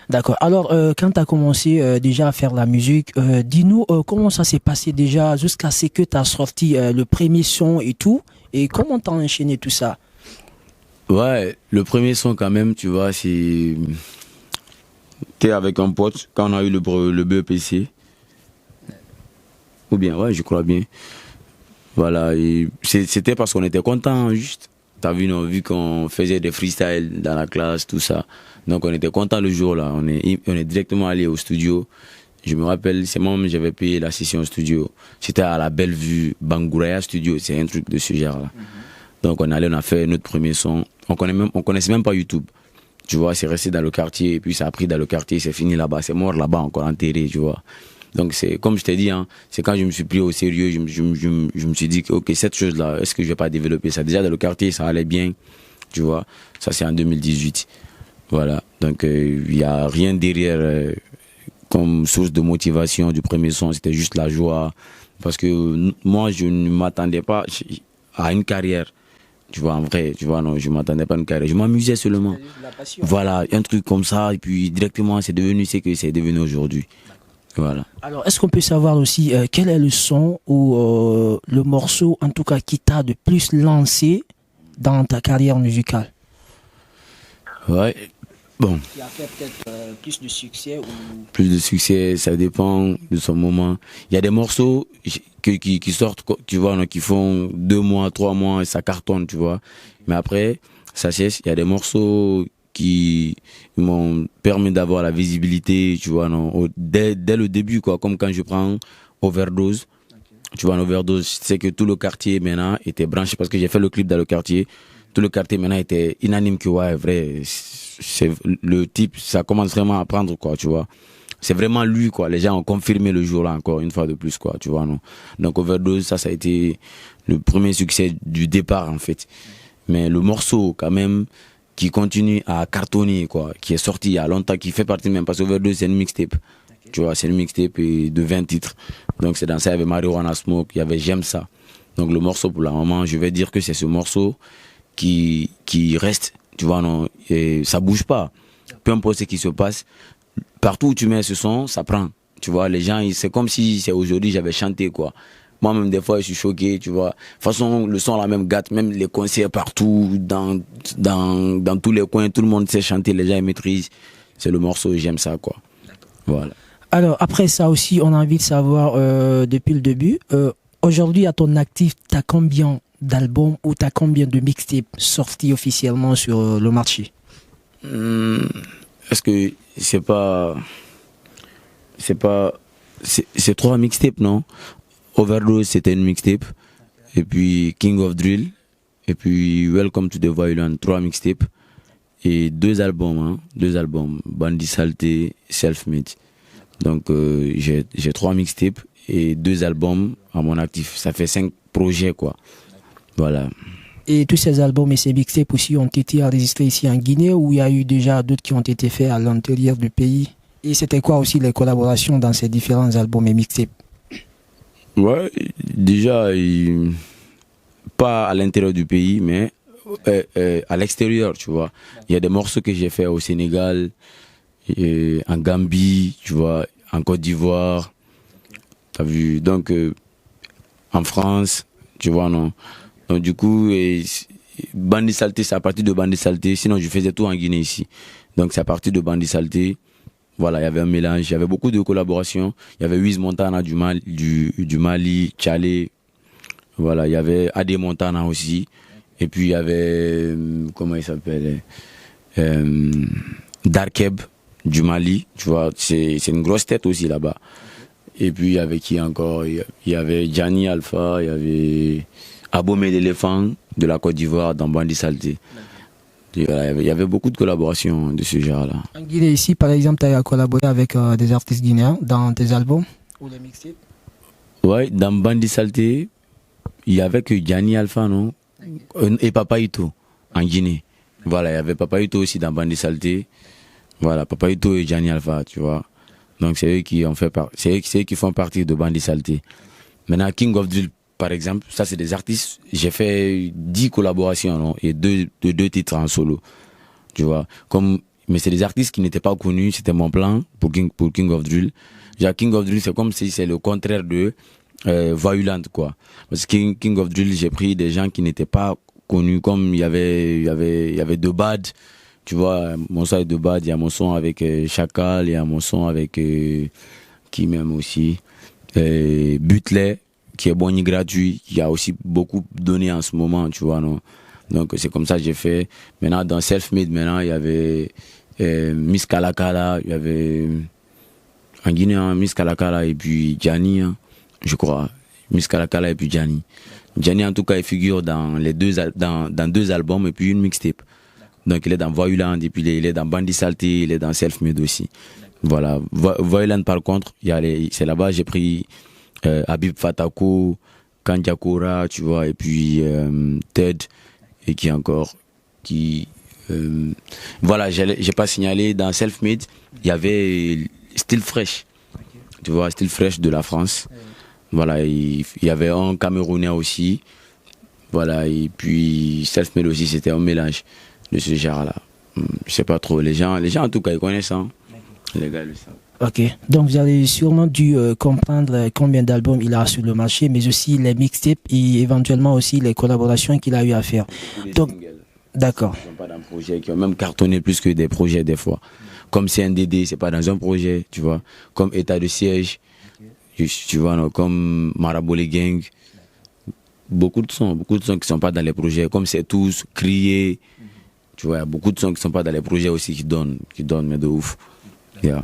D'accord. Alors, quand tu as commencé déjà à faire la musique, dis-nous comment ça s'est passé déjà jusqu'à ce que tu as sorti le premier son et tout, et comment tu as enchaîné tout ça? Ouais, le premier son quand même, tu vois, t'es avec un pote quand on a eu le BEPC. Ou bien, ouais, je crois bien. Voilà, et c'était parce qu'on était content juste. T'as vu, non, vu qu'on faisait des freestyles dans la classe, tout ça. Donc on était content le jour-là. On est directement allé au studio. Je me rappelle, c'est moi-même, j'avais payé la session au studio. C'était à la Bellevue, Bangouraya Studio, c'est un truc de ce genre-là. Donc on est allé, on a fait notre premier son. On connaissait même pas YouTube. Tu vois, c'est resté dans le quartier, et puis ça a pris dans le quartier, c'est fini là-bas, c'est mort là-bas, encore enterré, tu vois. Donc c'est comme je t'ai dit, hein, c'est quand je me suis pris au sérieux, je me suis dit que ok, cette chose-là, est-ce que je vais pas développer ça? Déjà dans le quartier, ça allait bien, tu vois. Ça c'est en 2018. Voilà. Donc il y a rien derrière comme source de motivation du premier son, c'était juste la joie. Parce que moi, je ne m'attendais pas à une carrière. Tu vois, en vrai, tu vois, non, je m'attendais pas à une carrière. Je m'amusais seulement. La passion. Voilà, un truc comme ça, et puis directement, c'est devenu ce que c'est devenu aujourd'hui. Voilà. Alors, est-ce qu'on peut savoir aussi quel est le son ou le morceau, en tout cas, qui t'a de plus lancé dans ta carrière musicale? Ouais, bon, Qui a fait peut-être plus de succès ou... plus de succès, ça dépend de son moment. Il y a des morceaux qui sortent, tu vois, non, qui font 2 mois, 3 mois, et ça cartonne, tu vois. Mais après, ça cesse. Il y a des morceaux qui m'ont permis d'avoir la visibilité, tu vois, non, dès le début, quoi. Comme quand je prends Overdose. Tu vois, en Overdose, c'est que tout le quartier maintenant était branché parce que j'ai fait le clip dans le quartier. Tout le quartier maintenant était unanime que ouais, vrai, c'est le type, ça commence vraiment à prendre quoi, tu vois. C'est vraiment lui quoi. Les gens ont confirmé le jour là encore une fois de plus quoi, tu vois non. Donc Overdose, ça a été le premier succès du départ en fait. Mais le morceau quand même qui continue à cartonner quoi, qui est sorti il y a longtemps, qui fait partie même parce que Overdose c'est une mixtape. Tu vois, c'est une mixtape de 20 titres. Donc c'est dans ça, il y avait Marijuana Smoke, il y avait J'aime ça. Donc le morceau pour la moment, je vais dire que c'est ce morceau qui reste, tu vois, non, et ça bouge pas. Peu importe ce qui se passe, partout où tu mets ce son, ça prend. Tu vois, les gens, c'est comme si c'est aujourd'hui j'avais chanté, quoi. Moi-même, des fois, je suis choqué, tu vois. De toute façon, le son, la même gâte, même les concerts partout, dans tous les coins, tout le monde sait chanter, les gens ils maîtrisent. C'est le morceau, j'aime ça, quoi. Voilà. Alors, après ça aussi, on a envie de savoir depuis le début, aujourd'hui, à ton actif, tu as combien d'albums ou tu as combien de mixtapes sortis officiellement sur le marché? Est-ce que c'est 3 mixtapes, non? Overdose, c'était une mixtape. Et puis King of Drill. Et puis Welcome to the Violent, 3 mixtapes. Et 2 albums, hein. 2 albums. Bandit Salté, Self-Made. Donc j'ai 3 mixtapes et 2 albums à mon actif. Ça fait 5 projets, quoi. Voilà. Et tous ces albums et ces mixtapes aussi ont été enregistrés ici en Guinée ou il y a eu déjà d'autres qui ont été faits à l'intérieur du pays? Et c'était quoi aussi les collaborations dans ces différents albums et mixtapes? Ouais, déjà, pas à l'intérieur du pays, mais à l'extérieur, tu vois. Il y a des morceaux que j'ai fait au Sénégal, en Gambie, tu vois, en Côte d'Ivoire, t'as vu, donc en France, tu vois, non. Donc du coup, Bandit Salté, c'est à partir de Bandit Salté, sinon je faisais tout en Guinée ici. Donc c'est à partir de Bandit Salté, voilà, il y avait un mélange, il y avait beaucoup de collaborations. Il y avait Wiz Montana du Mali, Tchalé, voilà, il y avait Ade Montana aussi. Et puis il y avait, comment il s'appelle, Darkeb du Mali, tu vois, c'est une grosse tête aussi là-bas. Et puis il y avait qui encore? Il y avait Gianni Alpha, il y avait Abomey l'éléphant de la Côte d'Ivoire dans Bandit Salté. Et voilà, il y avait beaucoup de collaborations de ce genre-là. En Guinée ici, par exemple, tu as collaboré avec des artistes guinéens dans tes albums ou les mixtapes? Ouais, dans Bandit Salté, il y avait que Gianni Alpha, non? Et Papaito en Guinée. Voilà, il y avait Papaito aussi dans Bandit Salté. Voilà, Papaito et Gianni Alpha, tu vois. Donc c'est eux qui ont fait c'est eux qui font partie de Bandit Salté. Maintenant, King of Drill, par exemple, ça c'est des artistes. J'ai fait 10 collaborations, non? Et deux titres en solo. Tu vois. Comme mais c'est des artistes qui n'étaient pas connus. C'était mon plan pour King of Drill. Déjà, King of Drill, c'est comme si c'est le contraire de Voyuland, quoi. Parce que King of Drill, j'ai pris des gens qui n'étaient pas connus, comme il y avait De Bad. Tu vois, mon son avec De Bad, il y a mon son avec Chacal, il y a mon son avec qui même aussi Butler, qui est Bonnie gratuit, qui a aussi beaucoup donné en ce moment, tu vois, non. Donc c'est comme ça que j'ai fait. Maintenant, dans Self-Made, maintenant, il y avait Miss Kalakala, il y avait en Guinée, hein, Miss Kalakala et puis Gianni, hein, je crois. Miss Kalakala et puis Gianni. Gianni, en tout cas, il figure dans dans 2 albums et puis une mixtape. Donc il est dans Voyuland et puis il est dans Bandit Salté, il est dans Self-Made aussi. Voilà. Voyuland, par contre, c'est là-bas j'ai pris Habib Fatako, Kanjakora, tu vois, et puis Ted, et qui encore, voilà, j'ai pas signalé, dans Self-Made, il y avait Still Fresh, tu vois, Still Fresh de la France. Voilà, il y avait un Camerounais aussi, voilà, et puis Self-Made aussi, c'était un mélange de ce genre-là. Je sais pas trop, les gens en tout cas, ils connaissent, hein. Les gars le savent. Ok, donc vous avez sûrement dû comprendre combien d'albums il a sur le marché, mais aussi les mixtapes et éventuellement aussi les collaborations qu'il a eu à faire. Donc, d'accord. Ils sont pas dans un projet, qui ont même cartonné plus que des projets des fois. Comme CNDD, c'est pas dans un projet, tu vois. Comme État de siège, tu vois, non, comme Marabole Gang. Beaucoup de sons qui sont pas dans les projets. Comme C'est Tous, Crier, tu vois, il y a beaucoup de sons qui sont pas dans les projets aussi qui donnent, mais de ouf. Yeah.